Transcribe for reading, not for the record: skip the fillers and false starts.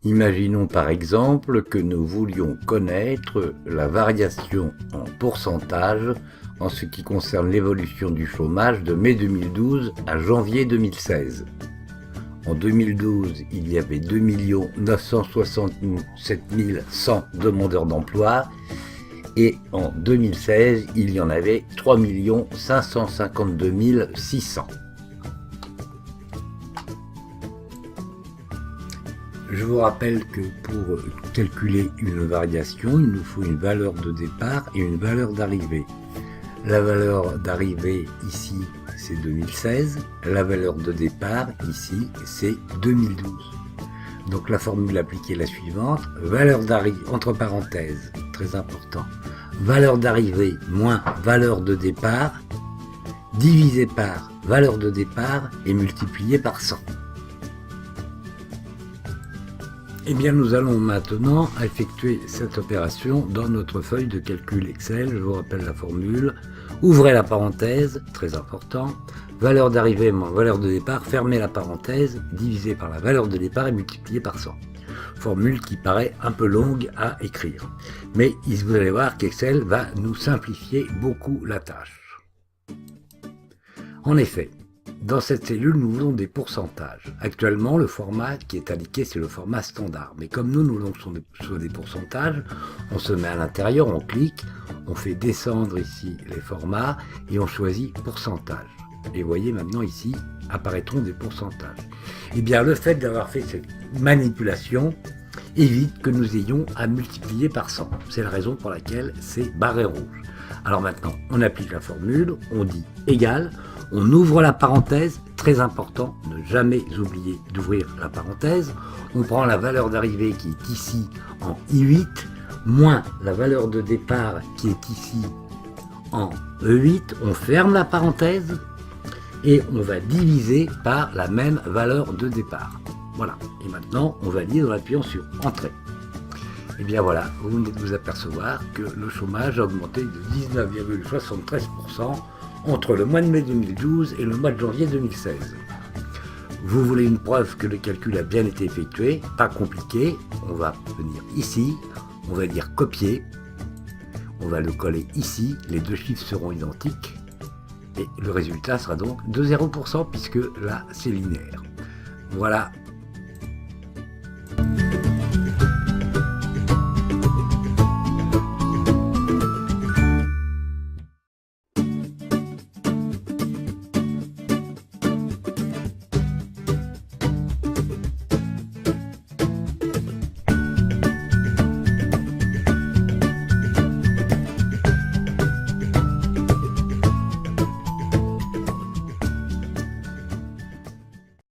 Imaginons par exemple que nous voulions connaître la variation en pourcentage en ce qui concerne l'évolution du chômage de mai 2012 à janvier 2016. En 2012, il y avait 2 967 100 demandeurs d'emploi et en 2016, il y en avait 3 552 600. Je vous rappelle que pour calculer une variation, il nous faut une valeur de départ et une valeur d'arrivée. La valeur d'arrivée ici, c'est 2016. La valeur de départ ici, c'est 2012. Donc la formule appliquée est la suivante. Valeur d'arrivée, entre parenthèses, très important. Valeur d'arrivée moins valeur de départ, divisé par valeur de départ et multiplié par 100. Eh bien, nous allons maintenant effectuer cette opération dans notre feuille de calcul Excel. Je vous rappelle la formule. Ouvrez la parenthèse, très important. Valeur d'arrivée moins valeur de départ, fermez la parenthèse, divisé par la valeur de départ et multiplié par 100. Formule qui paraît un peu longue à écrire. Mais vous allez voir qu'Excel va nous simplifier beaucoup la tâche. En effet, dans cette cellule, nous voulons des pourcentages. Actuellement, le format qui est indiqué, c'est le format standard. Mais comme nous voulons sur des pourcentages, on se met à l'intérieur, on clique, on fait descendre ici les formats et on choisit pourcentage. Et vous voyez maintenant ici, apparaîtront des pourcentages. Eh bien, le fait d'avoir fait cette manipulation évite que nous ayons à multiplier par 100. C'est la raison pour laquelle c'est barré rouge. Alors maintenant, on applique la formule, on dit égal. On ouvre la parenthèse, très important, ne jamais oublier d'ouvrir la parenthèse. On prend la valeur d'arrivée qui est ici en I8, moins la valeur de départ qui est ici en E8. On ferme la parenthèse et on va diviser par la même valeur de départ. Voilà. Et maintenant, on valide en appuyant sur Entrée. Et bien voilà, vous venez de vous apercevoir que le chômage a augmenté de 19,73% entre le mois de mai 2012 et le mois de janvier 2016. Vous voulez une preuve que le calcul a bien été effectué, pas compliqué, on va venir ici, on va dire copier, on va le coller ici, les deux chiffres seront identiques, et le résultat sera donc de 0% puisque là c'est linéaire. Voilà